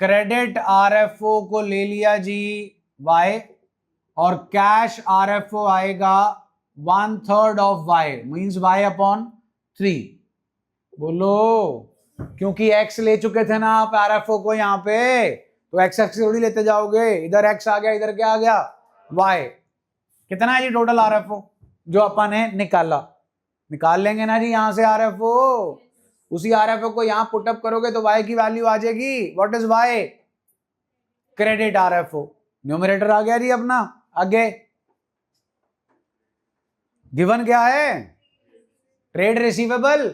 credit RFO को ले लिया जी Y, और कैश RFO आएगा 1/3 of Y, means Y upon 3। बोलो, क्योंकि X ले चुके थे ना आप RFO को यहाँ पे, तो X थोड़ी लेते जाओगे, इधर X आ गया, इधर क्या आ गया Y। कितना है जी टोटल RFO जो अपन ने निकाला, निकाल लेंगे ना जी यहां से RFO, उसी RFO को यहां पुटअप करोगे तो Y की वैल्यू आ जाएगी, what is Y, credit RFO, numerator आ गया जी अपना। आगे गिवन क्या है, trade receivable,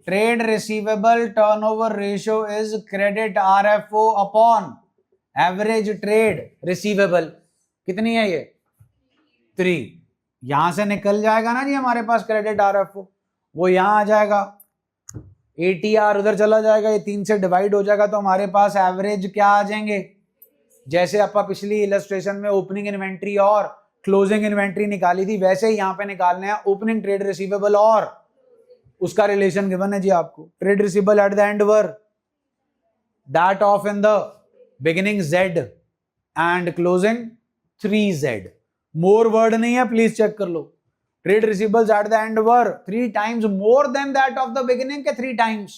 trade receivable turnover ratio is credit RFO upon average trade receivable, कितनी है ये 3, यहां से निकल जाएगा ना जी हमारे पास क्रेडिट RFO, वो यहां आ जाएगा, ATR उधर चला जाएगा, ये 3 से डिवाइड हो जाएगा, तो हमारे पास एवरेज क्या आ जाएंगे, जैसे अपन पिछली इलस्ट्रेशन में ओपनिंग इन्वेंट्री और क्लोजिंग इन्वेंट्री निकाली थी, वैसे ही यहां पे निकालने हैं ओपनिंग ट्रेड रिसीवेबल और उसका रिलेशन गिवन है जी आपको, trade receivable at the end were that of in the beginning Z and closing 3Z। More word नहीं है, प्लीज चेक कर लो, trade receivables at the end were 3 times more than that of the beginning के 3 times,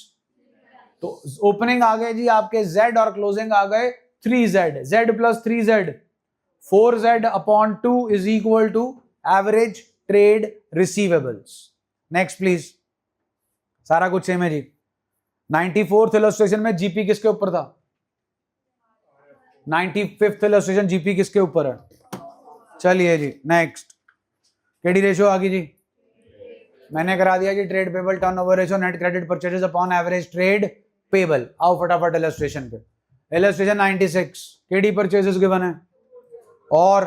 तो opening आ गए जी आपके Z और closing आ गए 3Z, Z plus 3Z, 4Z upon 2 is equal to average trade receivables. Next please, सारा कुछ same है जी। 94th illustration में GP किसके ऊपर था, 95th इलस्ट्रेशन GP किसके ऊपर है, चलिए जी नेक्स्ट, केडी रेशियो आ गई जी, मैंने करा दिया जी trade payable turnover ratio net credit purchases upon average trade payable. आओ फटाफट इलस्ट्रेशन पे, इलस्ट्रेशन 96, केडी परचेजेस गिवन है, और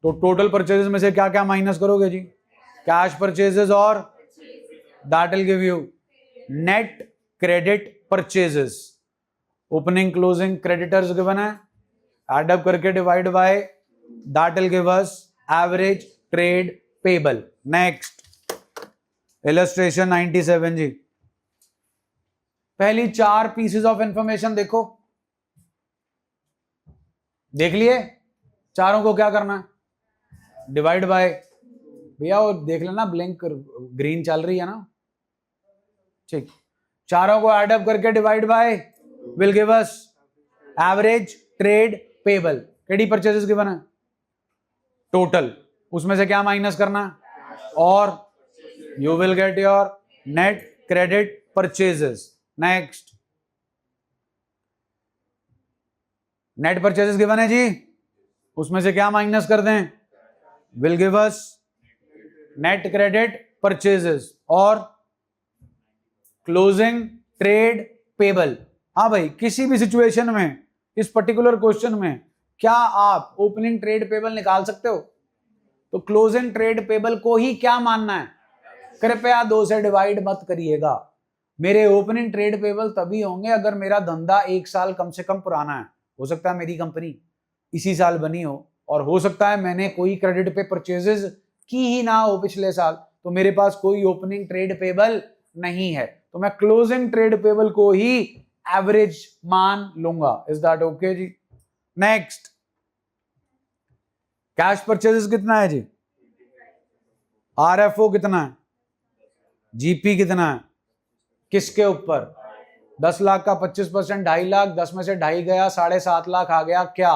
तो टोटल परचेजेस में से क्या क्या माइनस करोगे जी, कैश परचेजेस, और that will give you net credit purchases, opening closing creditors given है, एड अप करके divide by that will give us average trade payable. Next illustration 97 जी, पहली 4 पीसेस ऑफ इंफॉर्मेशन देखो, देख लिए, चारों को क्या करना है, डिवाइड बाय, भैया वो देख लेना ब्लिंक ग्रीन चल रही है ना, ठीक, चारों को एड अप करके divide by will give us average trade payable. KD purchases given है टोटल, उसमें से क्या माइनस करना है, और you will get your net credit purchases. Next, net purchases given है जी, उसमें से क्या माइनस कर दें, will give us net credit purchases और क्लोजिंग ट्रेड पेबल। हाँ भाई, किसी भी सिचुएशन में इस पर्टिकुलर क्वेश्चन में क्या आप ओपनिंग ट्रेड पेबल निकाल सकते हो, तो क्लोजिंग ट्रेड पेबल को ही क्या मानना है, कृपया 2 से डिवाइड मत करिएगा। मेरे ओपनिंग ट्रेड पेबल तभी होंगे अगर मेरा धंधा 1 साल कम से कम पुराना है, हो सकता है मेरी कंपनी इसी साल बनी हो, और हो सकता है मैंने कोई क्रेडिट पे परचेजेस की ही ना हो पिछले साल, तो मेरे पास कोई ओपनिंग ट्रेड पेबल नहीं है, तो मैं क्लोजिंग ट्रेड पेबल को ही एवरेज मान लूंगा। इज दैट ओके जी? नेक्स्ट, कैश परचेजेस कितना है जी? आरएफओ कितना है? जीपी कितना है? किसके ऊपर? 10 लाख का 25%, 2.5 लाख, 10 में से 2.5 गया, 7.5 लाख आ गया। क्या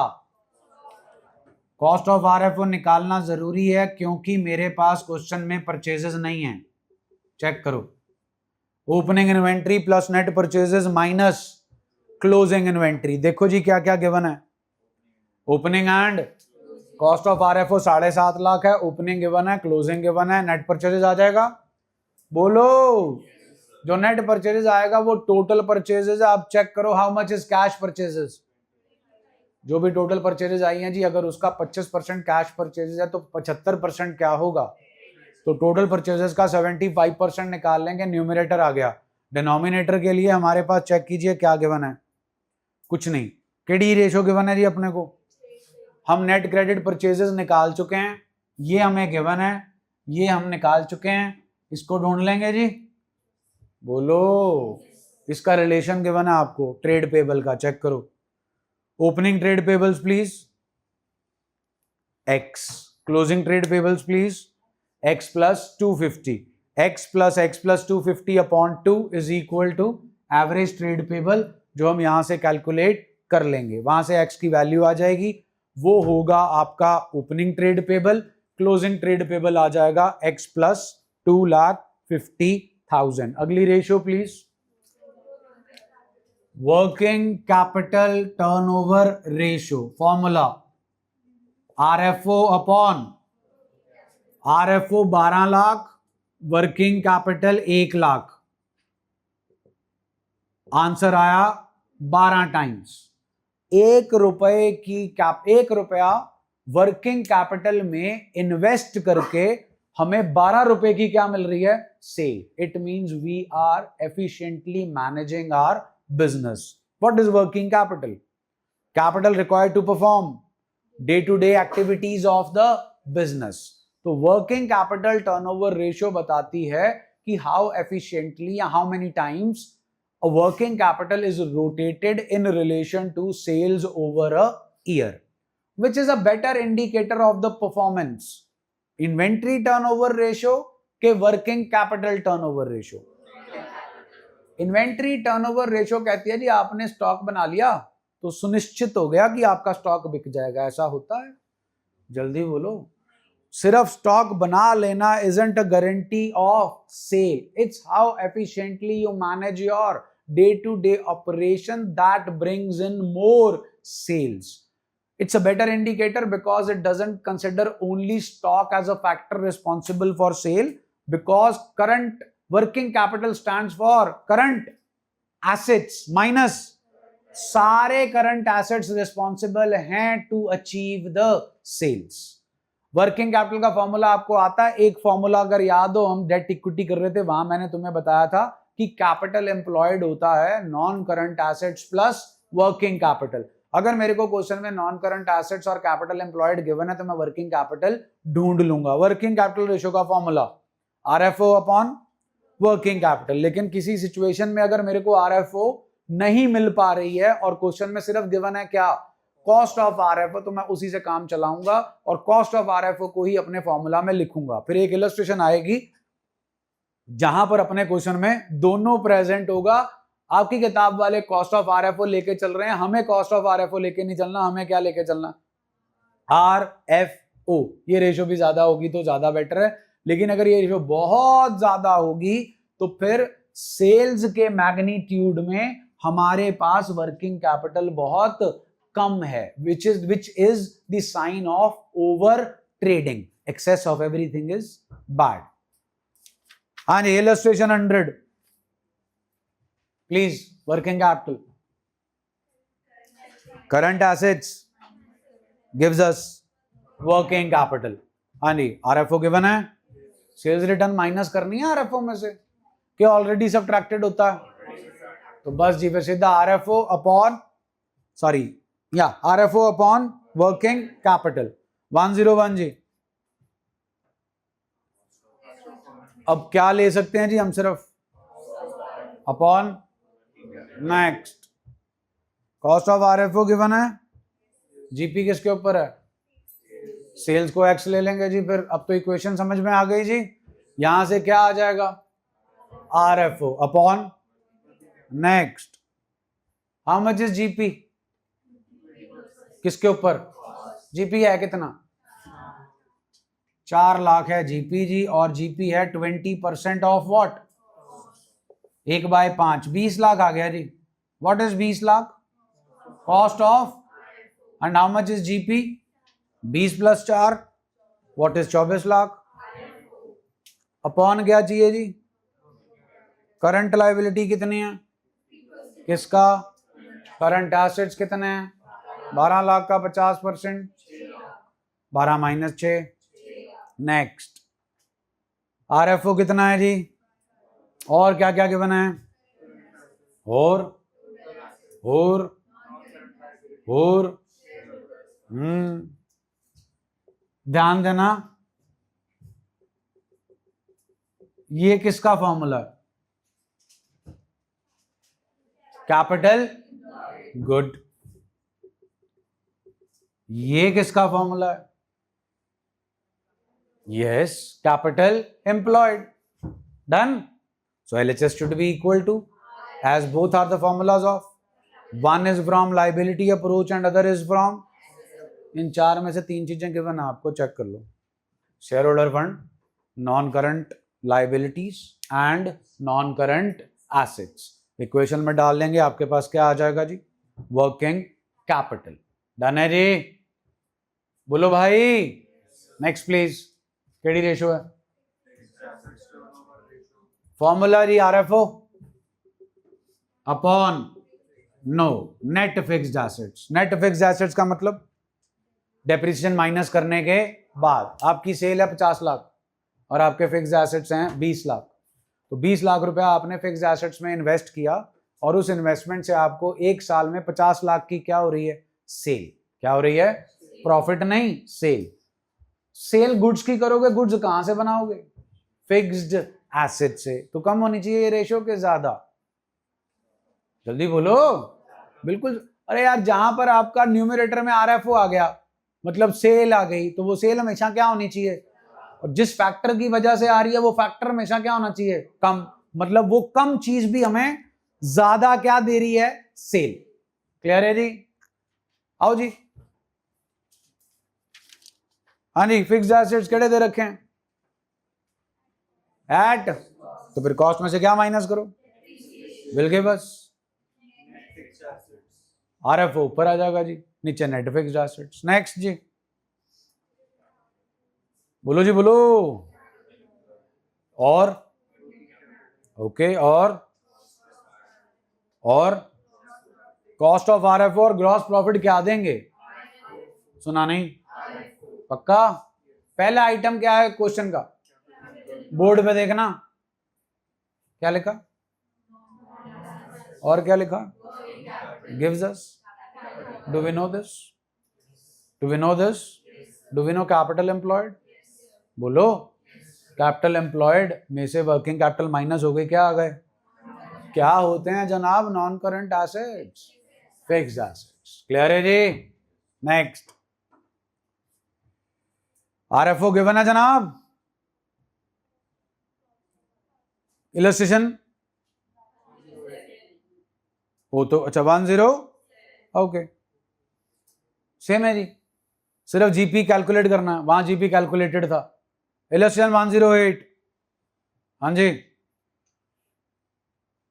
कॉस्ट ऑफ आरएफओ निकालना जरूरी है, क्योंकि मेरे पास क्वेश्चन में परचेजेस नहीं है। चेक करो, opening inventory plus net purchases minus closing inventory. देखो जी क्या क्या गिवन है। Opening and cost of RFO 7.5 lakh है, ओपनिंग गिवन है, क्लोजिंग गिवन है, नेट परचेजेस आ जाएगा। बोलो, जो नेट परचेजेस आएगा वो टोटल परचेजेस है। आप चेक करो how much is cash purchases. जो भी टोटल परचेजेस आई हैं जी, अगर उसका 25% कैश परचेजेस है तो 75% क्या होगा? तो टोटल परचेजेस का 75% निकाल लेंगे, न्यूमरेटर आ गया। डिनोमिनेटर के लिए हमारे पास चेक कीजिए क्या गिवन है, कुछ नहीं। केडी रेशो गिवन है जी अपने को, हम नेट क्रेडिट परचेजेस निकाल चुके हैं, ये हमें गिवन है, ये हम निकाल चुके हैं, इसको ढूंढ लेंगे जी। बोलो, इसका रिलेशन गिवन है आपको ट्रेड पेबल का, चेक करो। Opening trade payables please x, closing trade payables please x plus 250, x plus 250 upon 2 is equal to average trade payable, जो हम यहां से कैलकुलेट कर लेंगे। वहां से x की वैल्यू आ जाएगी, वो होगा आपका opening trade payable. Closing trade payable आ जाएगा x प्लस 2,50,000। अगली ratio please, working capital turnover ratio. Formula RFO upon RFO 12 lakh, working capital 1 lakh. Answer आया 12 टाइम्स। 1 रुपए की एक रुपया वर्किंग कैपिटल में इन्वेस्ट करके हमें 12 रुपए की क्या मिल रही है? Sale. It means we are efficiently managing our business. What is working capital? Capital required to perform day-to-day activities of the business. तो working capital turnover ratio बताती है कि how efficiently या how many times a working capital is rotated in relation to sales over a year, which is a better indicator of the performance. Inventory turnover ratio के working capital turnover ratio। Inventory turnover ratio कहती है जी आपने stock बना लिया तो सुनिश्चित हो गया कि आपका स्टॉक बिक जाएगा। ऐसा होता है? जल्दी बोलो। सिर्फ स्टॉक बना लेना isn't a guarantee of sale. It's how efficiently you manage your day to day operation that brings in more sales. It's a better indicator because it doesn't consider only stock as a factor responsible for sale, because current working capital stands for current assets minus सारे current assets responsible हैं to achieve the sales। Working capital का formula आपको आता है। एक formula अगर याद हो, हम डेट इक्विटी कर रहे थे, वहां मैंने तुम्हें बताया था कि कैपिटल एम्प्लॉयड होता है non current assets plus working capital. अगर मेरे को क्वेश्चन में नॉन करंट एसेट्स और कैपिटल एम्प्लॉयड गिवन है तो मैं वर्किंग कैपिटल ढूंढ लूंगा। वर्किंग कैपिटल रेशियो का formula RFO upon working capital. लेकिन किसी सिचुएशन में अगर मेरे को आरएफओ नहीं मिल पा रही है और क्वेश्चन में सिर्फ गिवन है क्या? कॉस्ट ऑफ आरएफओ, तो मैं उसी से काम चलाऊंगा और कॉस्ट ऑफ आरएफओ को ही अपने फॉर्मूला में लिखूंगा। फिर एक इलस्ट्रेशन आएगी जहां पर अपने क्वेश्चन में दोनों प्रेजेंट होगा। आपकी किताब वाले कॉस्ट ऑफ आरएफओ लेके चल रहे हैं, हमें कॉस्ट ऑफ आरएफओ लेके नहीं चलना। हमें क्या लेके चलना? आरएफओ। ये रेशियो भी ज्यादा होगी तो ज्यादा बेटर है, लेकिन अगर ये रेशियो बहुत ज्यादा होगी तो फिर सेल्स के मैग्नीट्यूड में हमारे पास वर्किंग कैपिटल बहुत कम है, which is the sign of over trading. Excess of everything is bad. And illustration 100, please. Working capital, current assets gives us working capital. हाँ जी, RFO गिवन है, सेल्स रिटर्न माइनस करनी है RFO में से, क्या already subtracted होता है? तो बस जी फिर सीधा RFO upon RFO upon working capital. 101 जी, अब क्या ले सकते हैं जी हम, सिर्फ upon next cost of RFO given है, जीपी किसके ऊपर है, सेल्स को एक्स ले लेंगे जी। फिर अब तो इक्वेशन समझ में आ गई जी। यहां से क्या आ जाएगा, RFO upon next how much is GP, किसके ऊपर, जीपी है कितना, 4 लाख है जीपी जी, और जीपी है 20% ऑफ व्हाट, 1/5 20 लाख आ गया जी। What is 20 lakh, cost of, and how much is GP, 20 + 4 what is 24 lakh, upon क्या चाहिए जी, करंट लायबिलिटी कितनी है, किसका, करंट एसेट्स कितने हैं, 12 लाख का 50%, 12 - 6, नेक्स्ट आरएफओ कितना है जी, और क्या क्या गिवन है, और ध्यान देना ये किसका फॉर्मूला है, कैपिटल गुड, ये किसका फॉर्मूला है, yes capital employed, done. So LHS should be equal to, as both are the formulas of, one is from liability approach and other is from, इन 4 में से 3 चीजें गिवन है आपको, चेक कर लो, share holder fund, non current liabilities and non current assets. Equation में डाल लेंगे, आपके पास क्या आ जाएगा जी, वर्किंग कैपिटल। डन है जी, बोलो भाई। नेक्स्ट प्लीज, केडी रेशो है, फॉर्मूला जी RFO upon no net fixed assets. Net fixed assets का मतलब डेप्रिसिएशन माइनस करने के बाद, आपकी सेल है 50 लाख और आपके फिक्स्ड एसेट्स हैं 20 लाख, तो 20 लाख रुपया आपने फिक्स्ड एसेट्स में इन्वेस्ट किया, और उस इन्वेस्टमेंट से आपको 1 साल में 50 लाख की क्या हो रही है, सेल। क्या हो रही है, प्रॉफिट नहीं, सेल। सेल गुड्स की करोगे, गुड्स कहां से बनाओगे, फिक्स्ड एसेट से, तो कम होनी चाहिए ये रेशो के ज्यादा। जल्दी बोलो, बिल्कुल। अरे यार, जहां पर आपका न्यूमरेटर में आरएफओ आ गया, मतलब सेल आ गई, तो वो सेल हमेशा क्या होनी चाहिए, और जिस फैक्टर की वजह से आ रही है वो फैक्टर हमेशा क्या होना चाहिए, कम। मतलब वो कम चीज भी हमें ज्यादा क्या दे रही है, सेल। क्लियर है जी, आओ जी। हाँ जी, फिक्स्ड एसेट्स केड़े दे रखे हैं, एट, तो फिर कॉस्ट में से क्या माइनस करो, बिल के बस आरएफओ ऊपर आ जाएगा जी, नीचे नेट फिक्स्ड एसेट्स। नेक्स्ट जी, बोलो जी बोलो। और ओके, और कॉस्ट ऑफ आरएफओ और ग्रॉस प्रॉफिट क्या देंगे, सुना नहीं, पक्का। पहला आइटम क्या है क्वेश्चन का, बोर्ड पे देखना क्या लिखा, और क्या लिखा, gives us, do we know this, do we know this, do we know capital employed, बोलो। कैपिटल एम्प्लॉयड में से वर्किंग कैपिटल माइनस हो गई, क्या आ गए, क्या होते हैं जनाब, non current assets, fixed assets. Clear है जी। नेक्स्ट, आरएफओ गिवन है जनाब, इलस्ट्रेशन वो तो अच्छा 10, ओके सेम है जी, सिर्फ जीपी कैलकुलेट करना है, वहां जीपी कैलकुलेटेड था, इलस्ट्रेशन 108। हाँ जी,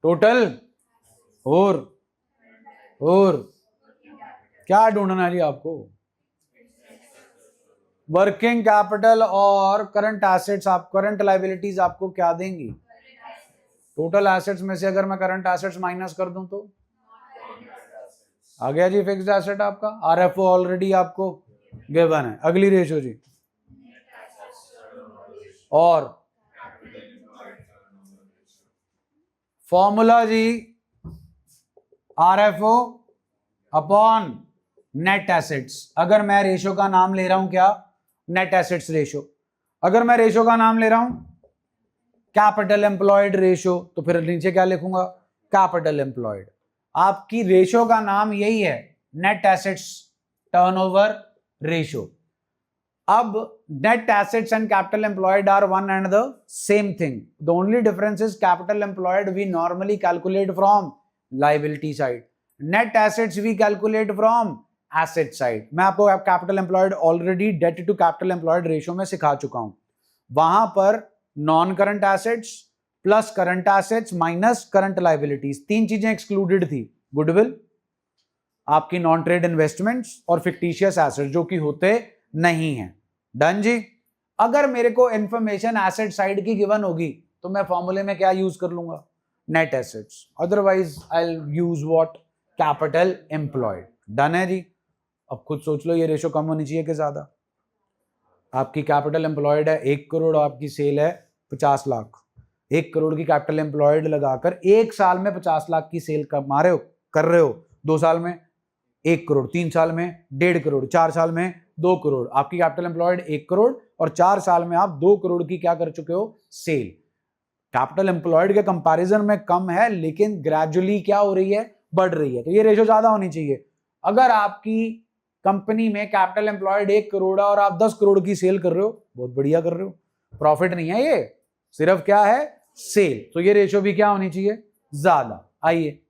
टोटल और क्या ढूंढना है जी आपको, वर्किंग कैपिटल और करंट एसेट्स, आप करंट लाइबिलिटीज आपको क्या देंगी, टोटल एसेट्स में से अगर मैं करंट एसेट्स माइनस कर दूं तो आ गया जी फिक्स्ड एसेट आपका। आरएफओ ऑलरेडी आपको गिवन है। अगली रेशो जी, और फॉर्मूला जी आरएफओ अपॉन नेट एसेट्स। अगर मैं रेशो का नाम ले रहा हूं क्या, नेट एसेट्स रेशो। अगर मैं रेशो का नाम ले रहा हूं कैपिटल एम्प्लॉयड रेशियो, तो फिर नीचे क्या लिखूंगा, कैपिटल एम्प्लॉयड। आपकी रेशियो का नाम यही है, नेट एसेट्स टर्नओवर रेशियो। अब net assets and capital employed are one and the same thing, the only difference is capital employed we normally calculate from liability side, net assets we calculate from asset side. मैं आपको capital employed already debt to capital employed ratio में सिखा चुका हूं। वहां पर non current assets plus current assets minus current liabilities, तीन चीजें एक्सक्लूडेड थी, गुडविल, आपकी नॉन ट्रेड इन्वेस्टमेंट्स और फिक्टिशियस एसेट्स जो कि होते नहीं हैं। डन जी। अगर मेरे को इंफॉर्मेशन एसेट साइड की गिवन होगी तो मैं फॉर्मूले में क्या यूज कर लूंगा, net assets, otherwise I will use what, capital employed. Done है जी। अब खुद सोच लो ये रेशो कम होनी चाहिए कि ज्यादा। आपकी कैपिटल एम्प्लॉयड है 1 करोड़, आपकी सेल है 50 लाख, 1 करोड़ की कैपिटल एम्प्लॉयड लगाकर 1 साल में 50 लाख की सेल कर रहे हो, 2 साल में 1 करोड़, 3 साल में 1.5 करोड़, 4 साल में 2 करोड़। आपकी कैपिटल एम्प्लॉयड 1 करोड़ और 4 साल में आप 2 करोड़ की क्या कर चुके हो, सेल। कैपिटल एम्प्लॉयड के कंपैरिजन में कम है, लेकिन ग्रेजुअली क्या हो रही है, बढ़ रही है, तो ये रेशो ज्यादा होनी चाहिए। अगर आपकी कंपनी में कैपिटल एम्प्लॉयड 1 करोड़ है और आप 10 करोड़ की सेल कर रहे हो, बहुत बढ़िया कर रहे हो, प्रॉफिट नहीं है ये, सिर्फ क्या है, सेल, तो ये रेशो भी क्या होनी चाहिए, ज्यादा। आइए,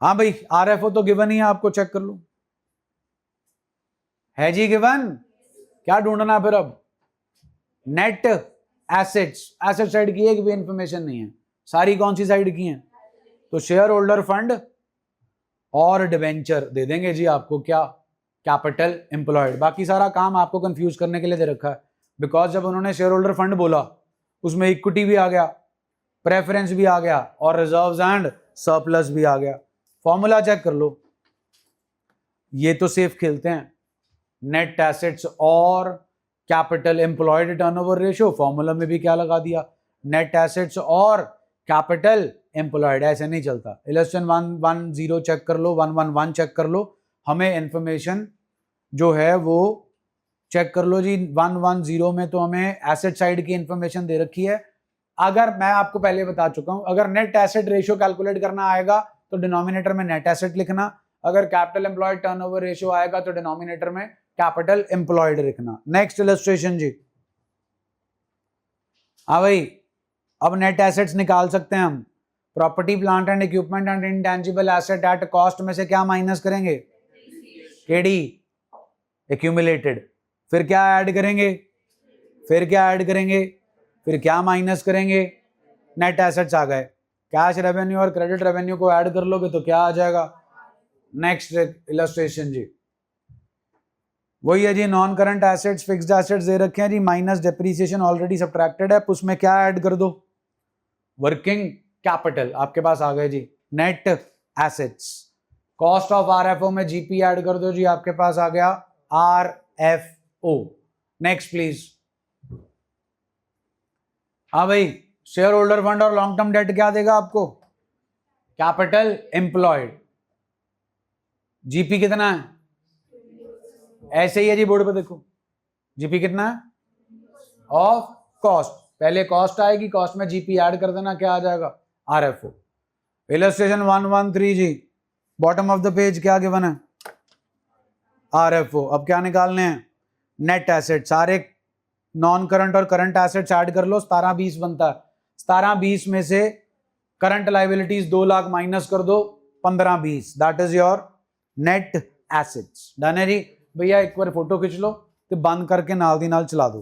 हाँ भाई, आरएफओ तो गिवन ही है, आपको चेक कर लो, है जी गिवन। क्या ढूंढना फिर अब, नेट एसेट्स, एसेट साइड की एक भी इंफॉर्मेशन नहीं है, सारी कौन सी साइड की है, तो शेयर होल्डर फंड और डिवेंचर दे देंगे जी आपको, क्या, कैपिटल एम्प्लॉयड। बाकी सारा काम आपको कंफ्यूज करने के लिए दे रखा है, बिकॉज जब उन्होंने शेयर होल्डर फंड बोला उसमें इक्विटी भी आ गया, प्रेफरेंस भी आ गया और रिजर्व्स एंड सरप्लस भी आ गया। फॉर्मूला चेक कर लो, ये तो सेफ खेलते हैं, नेट एसेट्स और capital employed turnover ratio, formula में भी क्या लगा दिया, नेट एसेट्स और कैपिटल एम्प्लॉयड, ऐसे नहीं चलता। इलस्ट्रेशन 110 चेक कर लो, 111 चेक कर लो, हमें इंफॉर्मेशन जो है वो चेक कर लो जी। 110 में तो हमें एसेट साइड की इंफॉर्मेशन दे रखी है। अगर मैं आपको पहले बता चुका हूं, अगर नेट एसेट रेशियो कैलकुलेट करना आएगा तो डिनोमिनेटर में नेट एसेट लिखना, अगर कैपिटल एम्प्लॉयड टर्नओवर रेशियो आएगा तो डिनोमिनेटर में कैपिटल एम्प्लॉयड लिखना। नेक्स्ट इलस्ट्रेशन जी। हाँ भाई, अब नेट एसेट्स निकाल सकते हैं हम, property plant and equipment and intangible asset at cost में से क्या माइनस करेंगे, केडी एक्यूमुलेटेड, फिर क्या ऐड करेंगे, फिर क्या माइनस करेंगे, नेट एसेट्स आ गए। कैश रेवेन्यू और क्रेडिट रेवेन्यू को ऐड कर लोगे तो क्या आ जाएगा। नेक्स्ट इलस्ट्रेशन जी, वही है जी, non current assets, fixed assets दे रखे हैं जी, माइनस डेप्रीसिएशन ऑलरेडी सब्ट्रैक्टेड है, उसमें क्या ऐड कर दो, वर्किंग कैपिटल आपके पास आ गए जी, net assets. Cost of RFO में जीपी ऐड कर दो जी, आपके पास आ गया आरएफओ। Next please. हाँ भाई, शेयर होल्डर फंड और लॉन्ग टर्म डेट क्या देगा आपको, कैपिटल एम्प्लॉयड। जीपी कितना है, ऐसे ही है जी, बोर्ड पे देखो, जीपी कितना है, ऑफ कॉस्ट, पहले कॉस्ट आएगी, कॉस्ट में जीपी ऐड कर देना, क्या आ जाएगा, आरएफओ। इलस्ट्रेशन 113 जी, बॉटम ऑफ द पेज क्या गिवन है, आरएफओ। अब क्या निकालने हैं, नेट एसेट, सारे नॉन करंट और करंट एसेट्स ऐड कर लो, 1720 बनता है, 1720 में से करंट लाइबिलिटीज 2 लाख माइनस कर दो, 1520, that is your net assets. Done है जी। भैया एक बार फोटो खींच लो तो बंद करके नाल दी नाल चला दो।